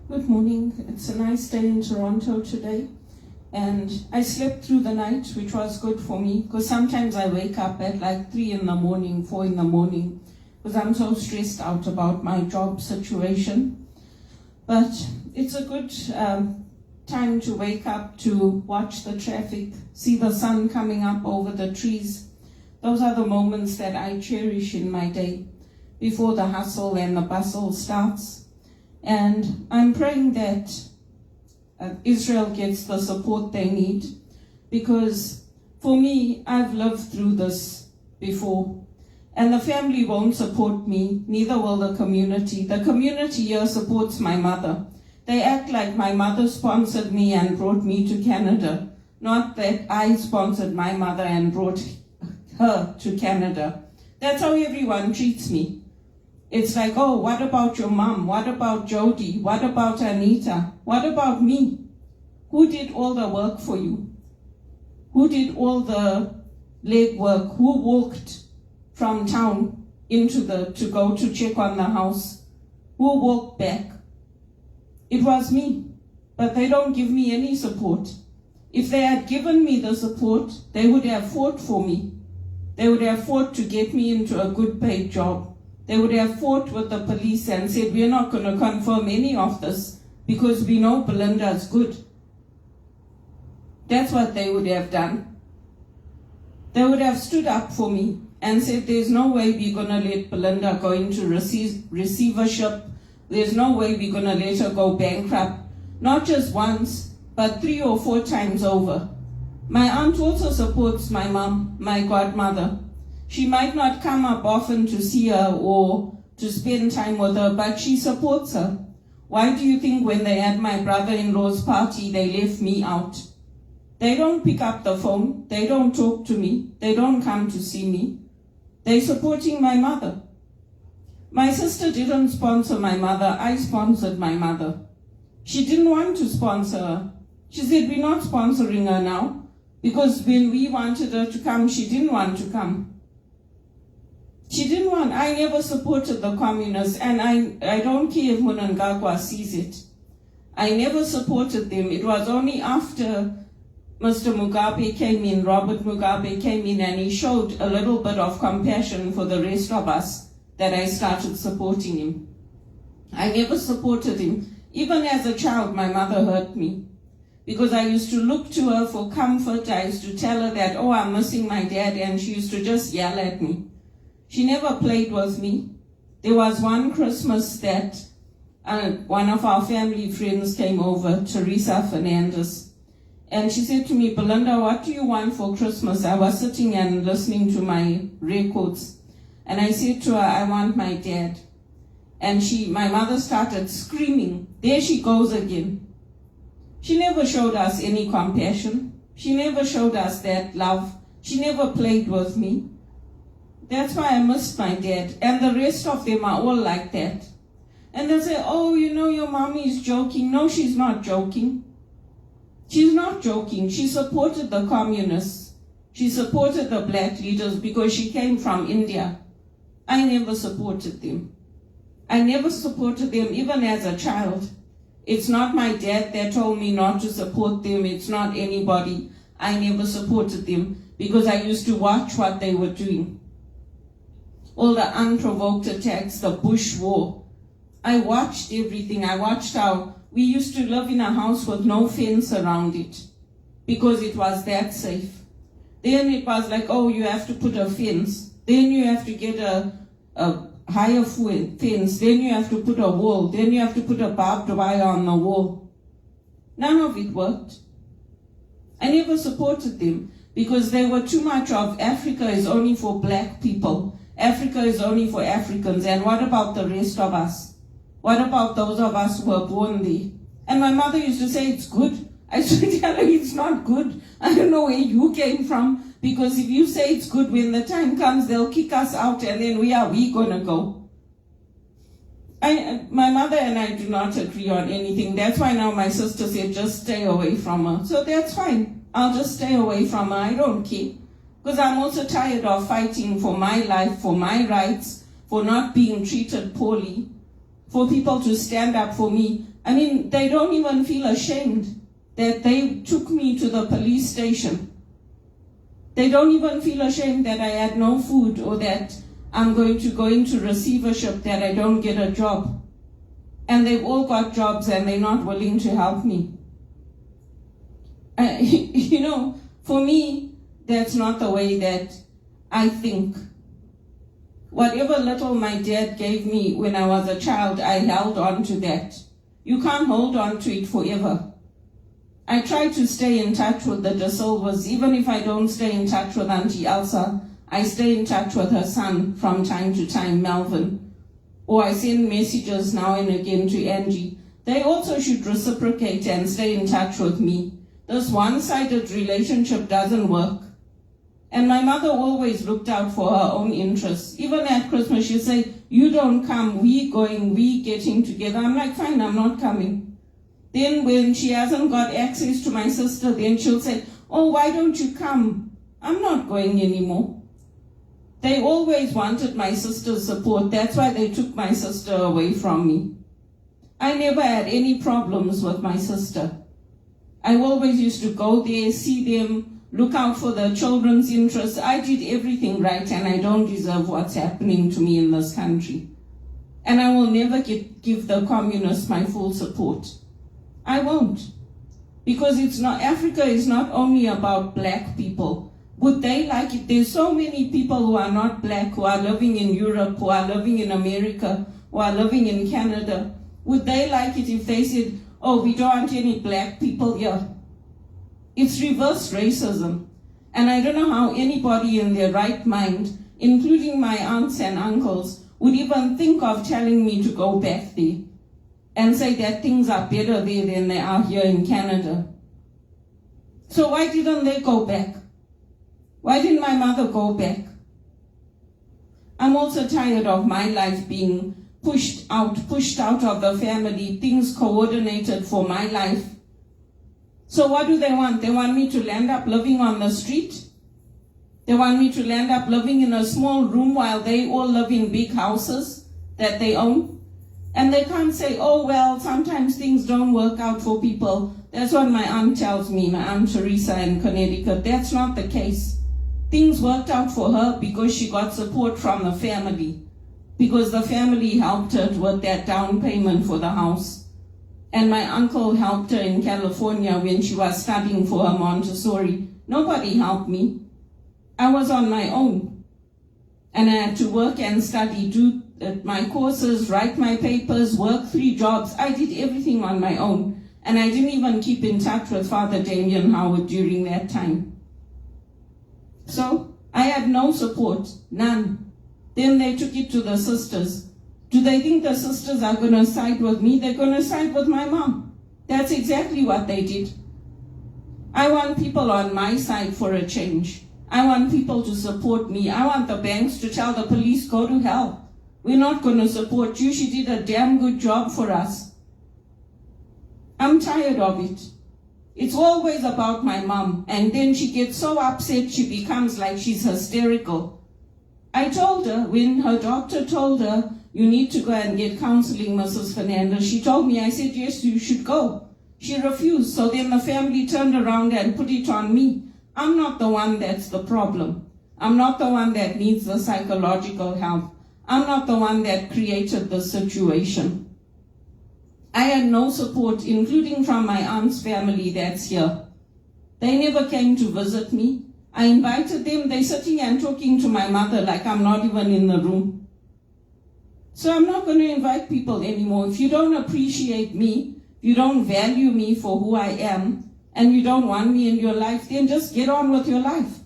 Good morning. It's a nice day in Toronto today. And I slept through the night, which was good for me, because sometimes I wake up at like 3 in the morning, 4 in the morning, because I'm so stressed out about my job situation. But it's a good time to wake up, to watch the traffic, see the sun coming up over the trees. Those are the moments that I cherish in my day before the hustle and the bustle starts. And I'm praying that Israel gets the support they need, because for me, I've lived through this before. And the family won't support me, neither will the community. The community here supports my mother. They act like my mother sponsored me and brought me to Canada, not that I sponsored my mother and brought her to Canada. That's how everyone treats me. It's like, oh, what about your mom? What about Jody? What about Anita? What about me? Who did all the work for you? Who did all the leg work? Who walked from town to go to check on the house? Who walked back? It was me, but they don't give me any support. If they had given me the support, they would have fought for me. They would have fought to get me into a good paid job. They would have fought with the police and said, we're not going to confirm any of this because we know Belinda is good. That's what they would have done. They would have stood up for me and said, there's no way we're going to let Belinda go into receivership. There's no way we're going to let her go bankrupt. Not just once, but 3 or 4 times over. My aunt also supports my mom, my godmother. She might not come up often to see her or to spend time with her, but she supports her. Why do you think when they had my brother-in-law's party, they left me out? They don't pick up the phone. They don't talk to me. They don't come to see me. They're supporting my mother. My sister didn't sponsor my mother. I sponsored my mother. She didn't want to sponsor her. She said, we're not sponsoring her now, because when we wanted her to come, she didn't want to come. She didn't want. I never supported the communists, and I don't care if Mnangagwa sees it. I never supported them. It was only after Mr. Mugabe came in, Robert Mugabe came in, and he showed a little bit of compassion for the rest of us, that I started supporting him. I never supported him. Even as a child, my mother hurt me, because I used to look to her for comfort. I used to tell her that, oh, I'm missing my dad, and she used to just yell at me. She never played with me. There was one Christmas that one of our family friends came over, Teresa Fernandez, and she said to me, Belinda, what do you want for Christmas? I was sitting and listening to my records, and I said to her, I want my dad. And my mother started screaming, there she goes again. She never showed us any compassion. She never showed us that love. She never played with me. That's why I missed my dad. And the rest of them are all like that. And they say, oh, you know, your mommy is joking. No, she's not joking. She's not joking. She supported the communists. She supported the black leaders because she came from India. I never supported them. I never supported them even as a child. It's not my dad that told me not to support them. It's not anybody. I never supported them because I used to watch what they were doing. All the unprovoked attacks, the Bush War. I watched everything. I watched how we used to live in a house with no fence around it because it was that safe. Then it was like, oh, you have to put a fence. Then you have to get a higher fence. Then you have to put a wall. Then you have to put a barbed wire on the wall. None of it worked. I never supported them because they were too much of Africa is only for black people. Africa is only for Africans, and what about the rest of us? What about those of us who were born there? And my mother used to say, it's good. I used to tell her, it's not good. I don't know where you came from, because if you say it's good, when the time comes, they'll kick us out, and then where are we going to go? My mother and I do not agree on anything. That's why now my sister said, just stay away from her. So that's fine. I'll just stay away from her. I don't care. Because I'm also tired of fighting for my life, for my rights, for not being treated poorly. for people to stand up for me. I mean, they don't even feel ashamed that they took me to the police station. They don't even feel ashamed that I had no food or that I'm going to go into receivership, that I don't get a job. And they've all got jobs and they're not willing to help me. You know, for me, that's not the way that I think. Whatever little my dad gave me when I was a child, I held on to that. You can't hold on to it forever. I try to stay in touch with the De Silvas. Even if I don't stay in touch with Auntie Elsa, I stay in touch with her son from time to time, Melvin. Or I send messages now and again to Angie. They also should reciprocate and stay in touch with me. This one-sided relationship doesn't work. And my mother always looked out for her own interests. Even at Christmas, she'd say, you don't come, we going, we getting together. I'm like, fine, I'm not coming. Then when she hasn't got access to my sister, then she'll say, oh, why don't you come? I'm not going anymore. They always wanted my sister's support. That's why they took my sister away from me. I never had any problems with my sister. I always used to go there, see them, look out for the children's interests. I did everything right, and I don't deserve what's happening to me in this country. And I will never give the communists my full support. I won't. Because it's not, Africa is not only about black people. Would they like it? There's so many people who are not black, who are living in Europe, who are living in America, who are living in Canada. Would they like it if they said, oh, we don't want any black people here? It's reverse racism. And I don't know how anybody in their right mind, including my aunts and uncles, would even think of telling me to go back there and say that things are better there than they are here in Canada. So why didn't they go back? Why didn't my mother go back? I'm also tired of my life being pushed out of the family, things coordinated for my life. So what do they want? They want me to land up living on the street? They want me to land up living in a small room while they all live in big houses that they own? And they can't say, oh, well, sometimes things don't work out for people. That's what my aunt tells me, my Aunt Teresa in Connecticut. That's not the case. Things worked out for her because she got support from the family, because the family helped her with that down payment for the house. And my uncle helped her in California when she was studying for her Montessori. Nobody helped me. I was on my own. And I had to work and study, do my courses, write my papers, work 3 jobs. I did everything on my own. And I didn't even keep in touch with Father Damien Howard during that time. So I had no support, none. Then they took it to the sisters. Do they think the sisters are going to side with me? They're going to side with my mom. That's exactly what they did. I want people on my side for a change. I want people to support me. I want the banks to tell the police, go to hell. We're not going to support you. She did a damn good job for us. I'm tired of it. It's always about my mom, and then she gets so upset she becomes like she's hysterical. I told her, when her doctor told her, you need to go and get counseling, Mrs. Fernandez, she told me, I said, yes, you should go. She refused, so then the family turned around and put it on me. I'm not the one that's the problem. I'm not the one that needs the psychological help. I'm not the one that created the situation. I had no support, including from my aunt's family that's here. They never came to visit me. I invited them. They're sitting and talking to my mother like I'm not even in the room. So I'm not going to invite people anymore. If you don't appreciate me, if you don't value me for who I am, and you don't want me in your life, then just get on with your life.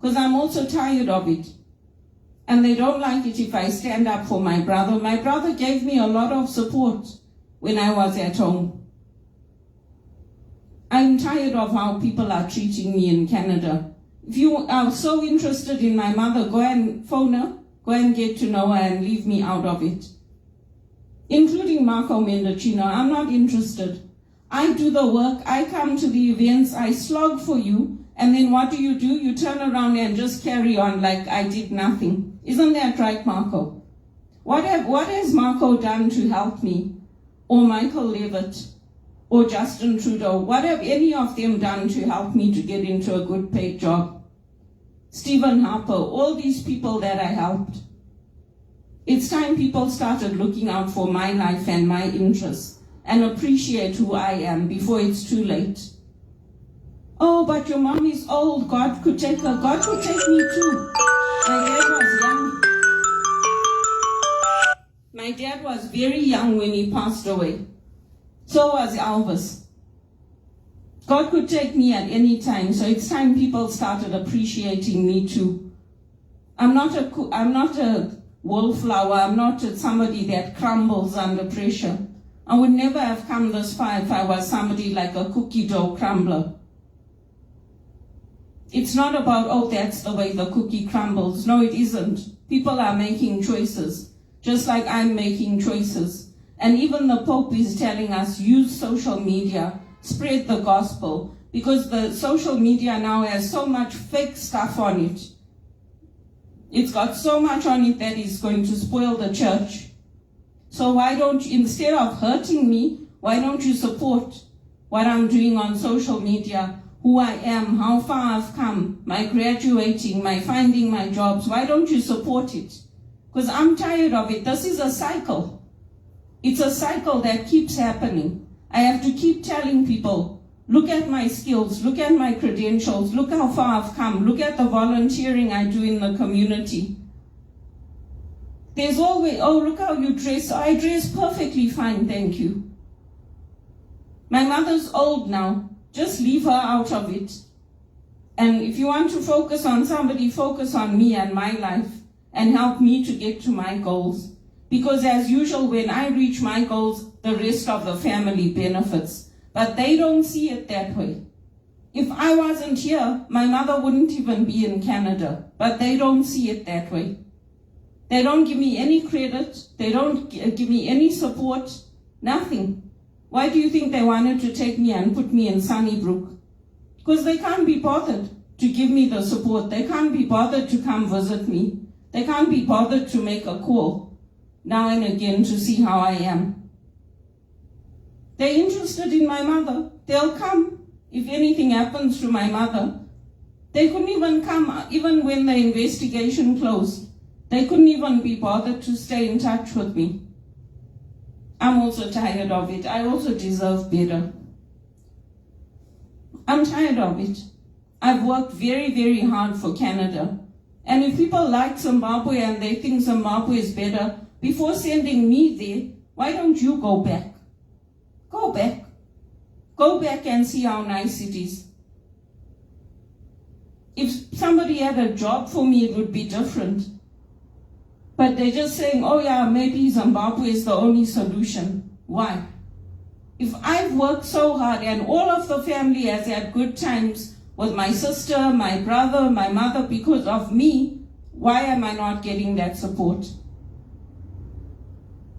Because I'm also tired of it. And they don't like it if I stand up for my brother. My brother gave me a lot of support when I was at home. I'm tired of how people are treating me in Canada. If you are so interested in my mother, go and phone her, go and get to know her and leave me out of it. Including Marco Mendocino, I'm not interested. I do the work, I come to the events, I slog for you, and then what do? You turn around and just carry on like I did nothing. Isn't that right, Marco? What has Marco done to help me? Or Michael Levitt? Or Justin Trudeau? What have any of them done to help me to get into a good paid job? Stephen Harper, all these people that I helped. It's time people started looking out for my life and my interests and appreciate who I am before it's too late. Oh, but your mom is old. God could take her. God could take me too. My dad was young. My dad was very young when he passed away. So was Elvis. God could take me at any time, so it's time people started appreciating me too. I'm not a wallflower. I'm not somebody that crumbles under pressure. I would never have come this far if I was somebody like a cookie dough crumbler. It's not about, oh, that's the way the cookie crumbles. No, it isn't. People are making choices, just like I'm making choices. And even the Pope is telling us, use social media, spread the gospel, because the social media now has so much fake stuff on it. It's got so much on it that is going to spoil the church. So why don't you, instead of hurting me, why don't you support what I'm doing on social media, who I am, how far I've come, my graduating, my finding my jobs? Why don't you support it? Because I'm tired of it. This is a cycle. It's a cycle that keeps happening. I have to keep telling people, look at my skills, look at my credentials, look how far I've come, look at the volunteering I do in the community. There's always, oh, look how you dress. I dress perfectly fine, thank you. My mother's old now. Just leave her out of it. And if you want to focus on somebody, focus on me and my life and help me to get to my goals. Because as usual, when I reach my goals, the rest of the family benefits. But they don't see it that way. If I wasn't here, my mother wouldn't even be in Canada. But they don't see it that way. They don't give me any credit. They don't give me any support. Nothing. Why do you think they wanted to take me and put me in Sunnybrook? Because they can't be bothered to give me the support. They can't be bothered to come visit me. They can't be bothered to make a call now and again to see how I am. They're interested in my mother. They'll come if anything happens to my mother. They couldn't even come, even when the investigation closed. They couldn't even be bothered to stay in touch with me. I'm also tired of it. I also deserve better. I'm tired of it. I've worked very, very hard for Canada. And if people like Zimbabwe and they think Zimbabwe is better, before sending me there, why don't you go back? Go back. Go back and see how nice it is. If somebody had a job for me, it would be different. But they're just saying, oh yeah, maybe Zimbabwe is the only solution. Why? If I've worked so hard and all of the family has had good times with my sister, my brother, my mother, because of me, why am I not getting that support?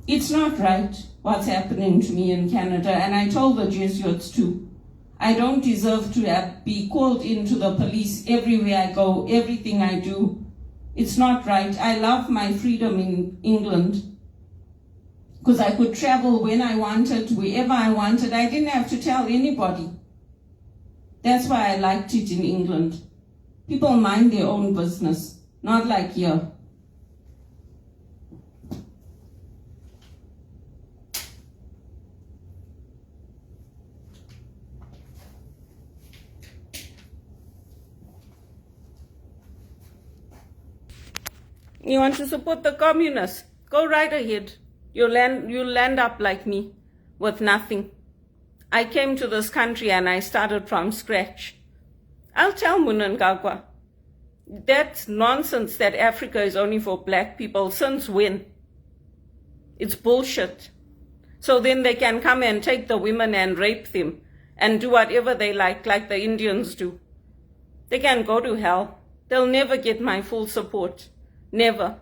It's not right what's happening to me in Canada, and I told the Jesuits too. I don't deserve to be called into the police everywhere I go, everything I do. It's not right. I love my freedom in England because I could travel when I wanted, wherever I wanted. I didn't have to tell anybody. That's why I liked it in England. People mind their own business, not like here. You want to support the communists? Go right ahead. You'll land up like me, with nothing. I came to this country and I started from scratch. I'll tell Mnangagwa, that's nonsense that Africa is only for black people. Since when? It's bullshit. So then they can come and take the women and rape them and do whatever they like the Indians do. They can go to hell. They'll never get my full support. Never.